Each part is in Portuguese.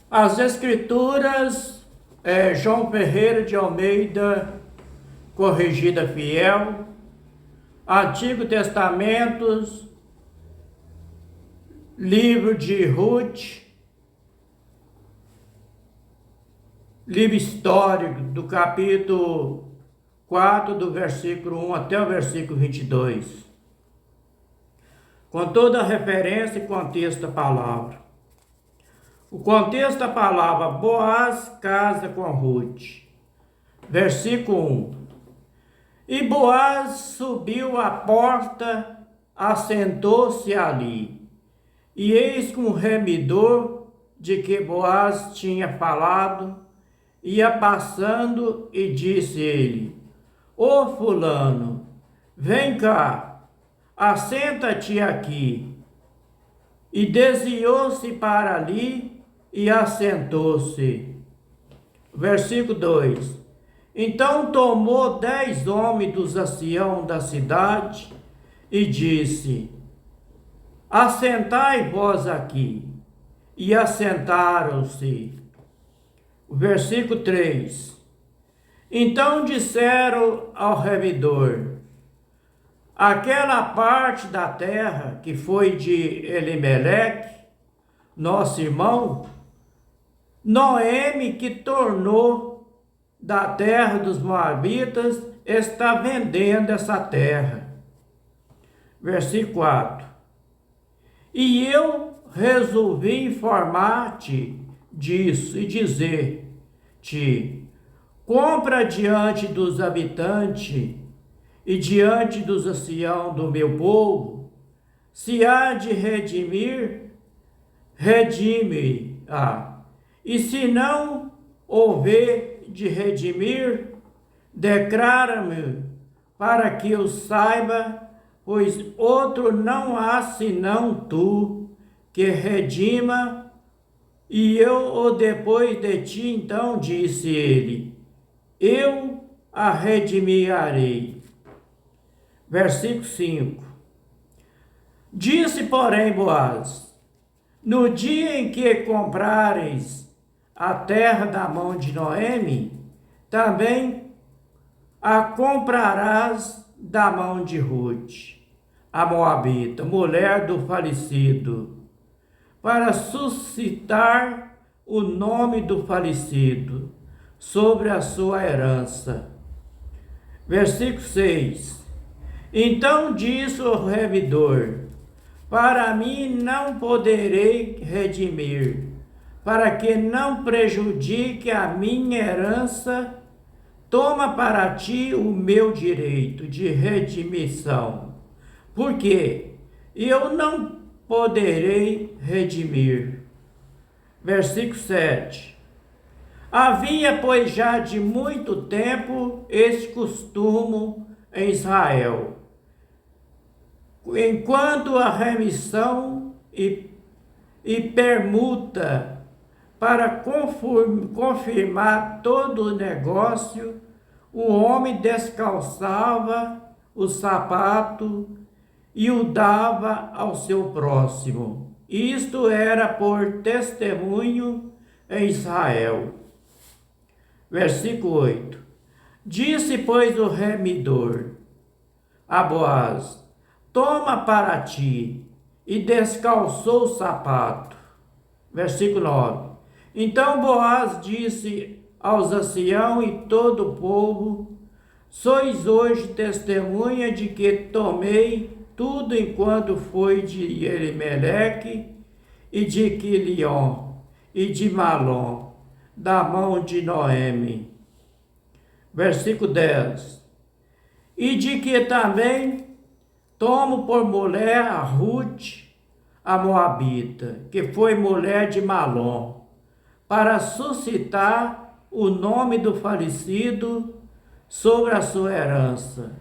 As Escrituras, João Ferreira de Almeida, Corrigida Fiel, Antigo Testamento, livro de Ruth, livro histórico do capítulo 4, do versículo 1 até o versículo 22, com toda a referência e contexto da palavra. O contexto da palavra: Boaz casa com Ruth. Versículo 1. E Boaz subiu à porta, assentou-se ali. E eis que um remidor de que Boaz tinha falado ia passando, e disse ele: Ô fulano, vem cá, assenta-te aqui. E desviou-se para ali e assentou-se. Versículo 2. Então tomou 10 homens dos anciãos da cidade e disse: Assentai vós aqui. E assentaram-se. Versículo 3. Então disseram ao remidor: Aquela parte da terra que foi de Elimeleque, nosso irmão, Noemi, que tornou da terra dos Moabitas, está vendendo essa terra. Versículo 4. E eu resolvi informar-te disso e dizer-te: compra diante dos habitantes e diante dos anciãos do meu povo, se há de redimir, redime-a. E se não houver de redimir, declara-me, para que eu saiba, pois outro não há senão tu, que redima. E eu o depois de ti. Então disse ele: eu a redimirei. Versículo 5. Disse, porém, Boaz: no dia em que comprares a terra da mão de Noemi, também a comprarás da mão de Ruth, a moabita, mulher do falecido, para suscitar o nome do falecido sobre a sua herança. Versículo 6. Então disse o remidor: para mim não poderei redimir, para que não prejudique a minha herança. Toma para ti o meu direito de redimissão, porque eu não poderei redimir. Versículo 7. Havia, pois, já de muito tempo esse costume em Israel, enquanto a remissão e permuta, para confirmar todo o negócio, o homem descalçava o sapato e o dava ao seu próximo. Isto era por testemunho em Israel. Versículo 8. Disse, pois, o remidor a Boaz: toma para ti, e descalçou o sapato. Versículo 9. Então Boaz disse aos anciãos e todo o povo: sois hoje testemunha de que tomei tudo enquanto foi de Elimeleque e de Quilion e de Malom, da mão de Noemi. Versículo 10. E de que também tomo por mulher a Ruth, a moabita, que foi mulher de Malom, para suscitar o nome do falecido sobre a sua herança,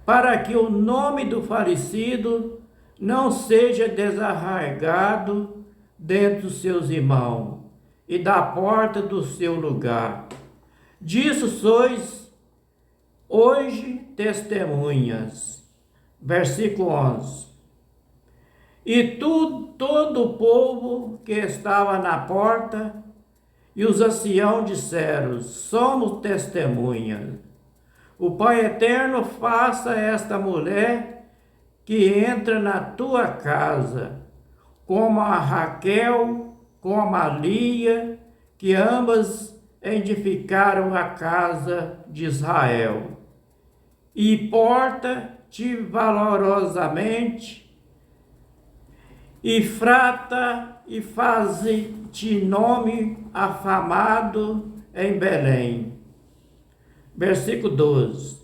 para que o nome do falecido não seja desarraigado dentre os seus irmãos e da porta do seu lugar. Disso sois hoje testemunhas. Versículo 11. todo o povo que estava na porta e os anciãos disseram: somos testemunhas. O Pai Eterno faça esta mulher que entra na tua casa, como a Raquel, como a Lia, que ambas edificaram a casa de Israel. E porta-te valorosamente, e frata e faze-te nome afamado em Belém. Versículo 12.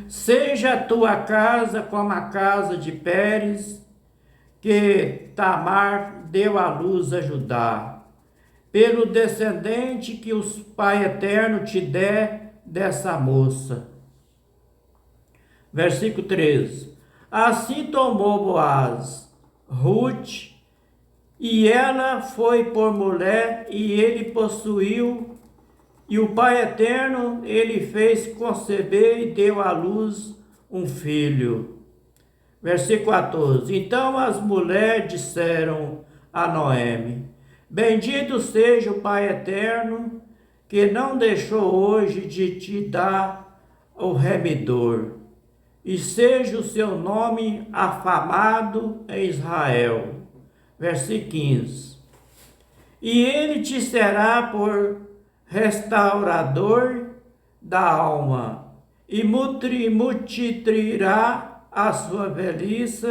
Seja a tua casa como a casa de Pérez, que Tamar deu à luz a Judá, pelo descendente que o Pai Eterno te der dessa moça. Versículo 13. Assim tomou Boaz Ruth, e ela foi por mulher, e ele possuiu, e o Pai Eterno ele fez conceber e deu à luz um filho. Versículo 14. Então as mulheres disseram a Noemi: bendito seja o Pai Eterno, que não deixou hoje de te dar o remidor, e seja o seu nome afamado em Israel. Versículo 15. E ele te será por restaurador da alma, e multiplicará a sua velhice,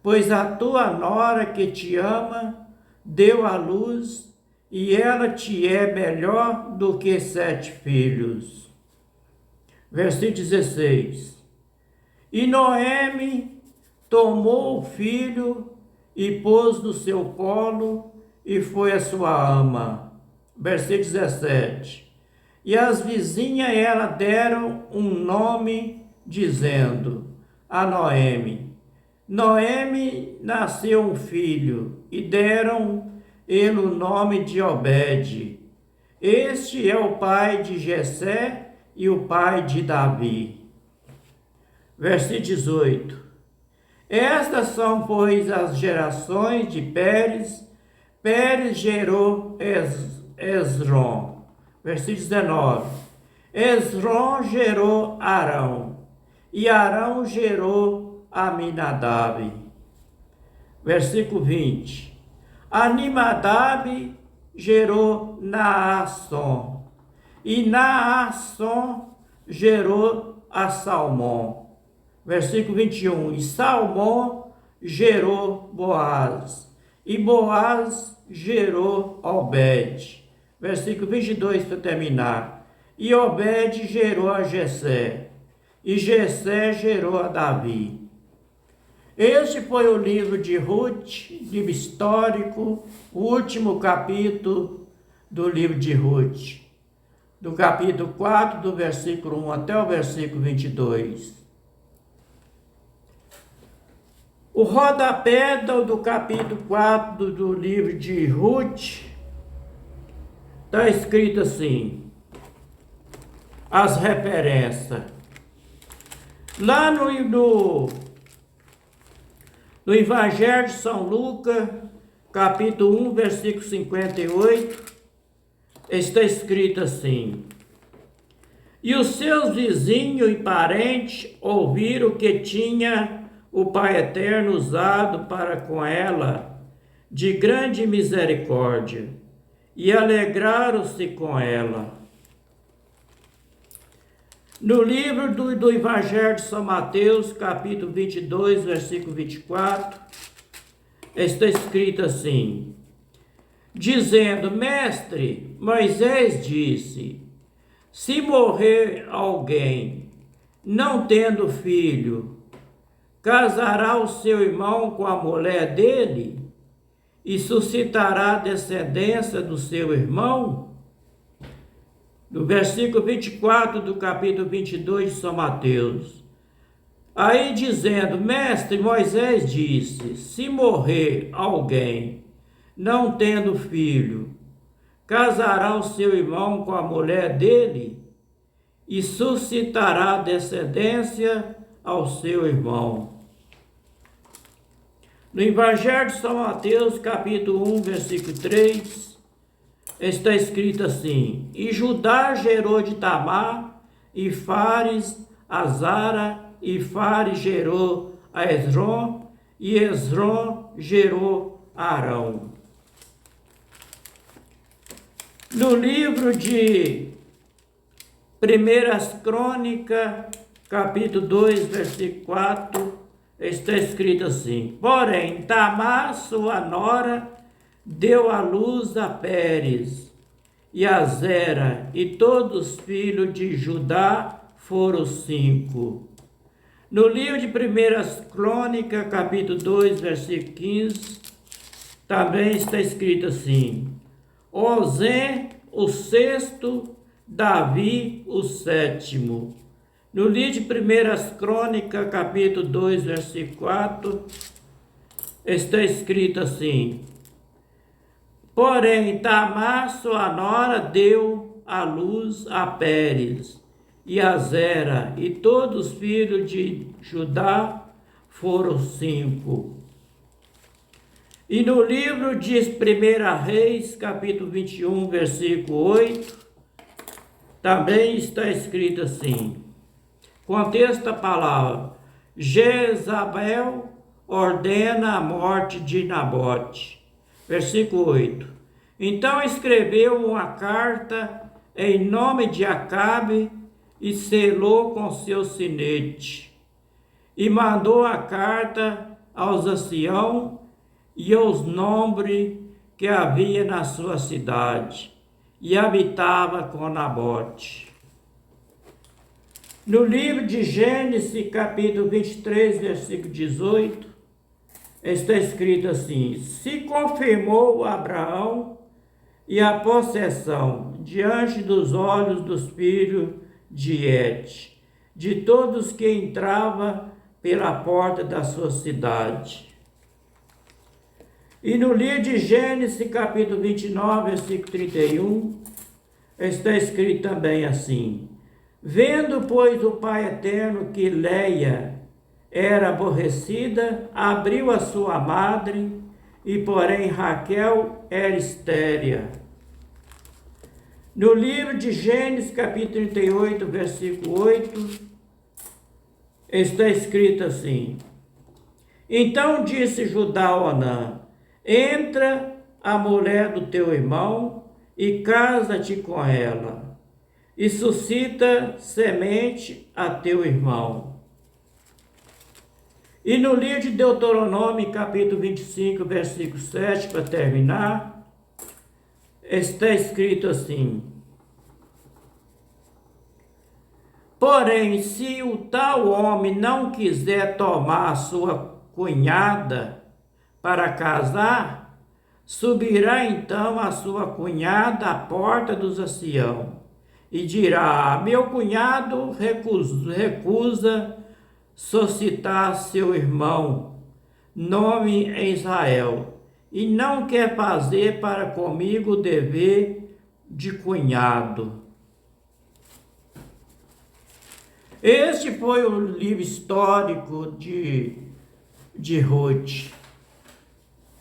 pois a tua nora que te ama deu à luz, e ela te é melhor do que 7 filhos. Versículo 16. E Noemi tomou o filho e pôs no seu colo, e foi a sua ama. Versículo 17. E as vizinhas ela deram um nome, dizendo a Noemi: Noemi nasceu um filho, e deram ele o nome de Obed. Este é o pai de Jessé e o pai de Davi. Versículo 18. Estas são, pois, as gerações de Pérez. Pérez gerou Esrom. Versículo 19. Esrom gerou Arão, e Arão gerou Aminadab. Versículo 20. Aminadab gerou Naasson, e Naasson gerou a Salmão. Versículo 21. E Salmão gerou Boaz, e Boaz gerou Obed. Versículo 22 para terminar. E Obed gerou a Jessé, e Jessé gerou a Davi. Este foi o livro de Ruth, livro histórico, o último capítulo do livro de Ruth, do capítulo 4, do versículo 1 até o versículo 22. O rodapé do capítulo 4 do livro de Ruth está escrito assim, as referências. Lá no Evangelho de São Lucas, capítulo 1, versículo 58, está escrito assim: e os seus vizinhos e parentes ouviram que tinha o Pai Eterno usado para com ela de grande misericórdia, e alegraram-se com ela. No livro do Evangelho de São Mateus, capítulo 22, versículo 24, está escrito assim, dizendo: mestre, Moisés disse, se morrer alguém, não tendo filho, casará o seu irmão com a mulher dele e suscitará a descendência do seu irmão? No versículo 24 do capítulo 22 de São Mateus. Aí dizendo, mestre, Moisés disse, se morrer alguém, não tendo filho, casará o seu irmão com a mulher dele e suscitará descendência ao seu irmão. No Evangelho de São Mateus, capítulo 1, versículo 3, está escrito assim: E Judá gerou de Tamar, e Fares a Zara, e Fares gerou a Esrom, e Esrom gerou a Arão. No livro de 1 Crônicas, capítulo 2, versículo 4, está escrito assim: Porém, Tamar, sua nora, deu à luz a Pérez e a Zera, e todos os filhos de Judá foram 5. No livro de 1 Crônicas, capítulo 2, versículo 15, também está escrito assim: Ozem, o 6º, Davi, o 7º. No livro de 1 Crônicas, capítulo 2, versículo 4, está escrito assim: Porém, Tamar, sua nora, deu à luz a Pérez e a Zera, e todos os filhos de Judá foram 5. E no livro de 1 Reis, capítulo 21, versículo 8, também está escrito assim: contexto da palavra: Jezabel ordena a morte de Nabote. Versículo 8. Então escreveu uma carta em nome de Acabe e selou com seu sinete. E mandou a carta aos anciãos e aos nobres que havia na sua cidade, e habitava com Nabote. No livro de Gênesis, capítulo 23, versículo 18, está escrito assim: Se confirmou Abraão e a possessão diante dos olhos dos filhos de Et, de todos que entravam pela porta da sua cidade. E no livro de Gênesis, capítulo 29, versículo 31, está escrito também assim: Vendo, pois, o Pai Eterno que Leia era aborrecida, abriu a sua madre, e porém Raquel era estéria. No livro de Gênesis, capítulo 38, versículo 8, está escrito assim: Então disse Judá a Onã: Entra a mulher do teu irmão e casa-te com ela, e suscita semente a teu irmão. E no livro de Deuteronômio, capítulo 25, versículo 7, para terminar, está escrito assim: Porém, se o tal homem não quiser tomar a sua cunhada para casar, subirá então a sua cunhada à porta dos anciãos e dirá: Meu cunhado recusa suscitar seu irmão, nome em Israel, e não quer fazer para comigo o dever de cunhado. Este foi o livro histórico de Ruth,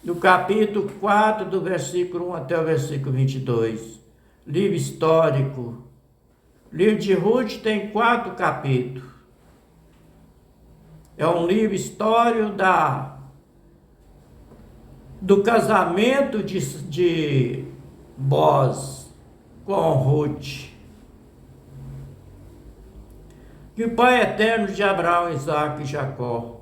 no capítulo 4, do versículo 1 até o versículo 22. Livro histórico. O livro de Ruth tem 4 capítulos. É um livro histórico do casamento de Boaz com Ruth. Que o Pai Eterno de Abraão, Isaque e Jacó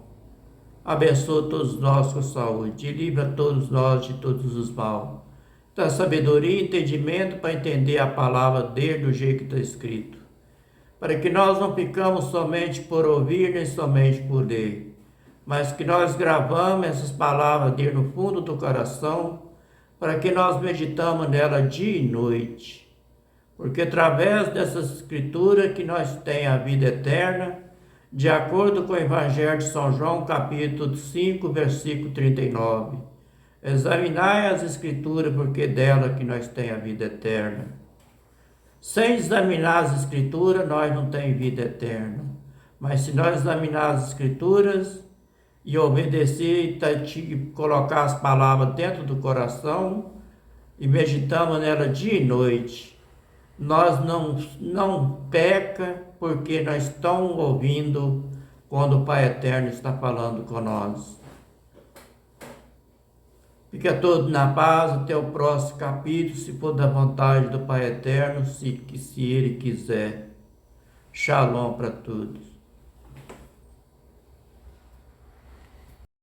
abençoe todos nós com saúde e livra todos nós de todos os mal. Dá sabedoria e entendimento para entender a palavra dele do jeito que está escrito. Para que nós não ficamos somente por ouvir, nem somente por ler, mas que nós gravamos essas palavras dele no fundo do coração, para que nós meditamos nela dia e noite. Porque através dessas escrituras que nós temos a vida eterna, de acordo com o Evangelho de São João, capítulo 5, versículo 39. Examinai as escrituras, porque dela que nós temos a vida eterna. Sem examinar as escrituras, nós não temos vida eterna. Mas se nós examinarmos as escrituras, e obedecer e colocar as palavras dentro do coração e meditamos nela dia e noite. Nós não peca porque nós estamos ouvindo quando o Pai Eterno está falando com nós. Fica todo na paz, até o próximo capítulo, se for da vontade do Pai Eterno, se Ele quiser. Shalom para todos.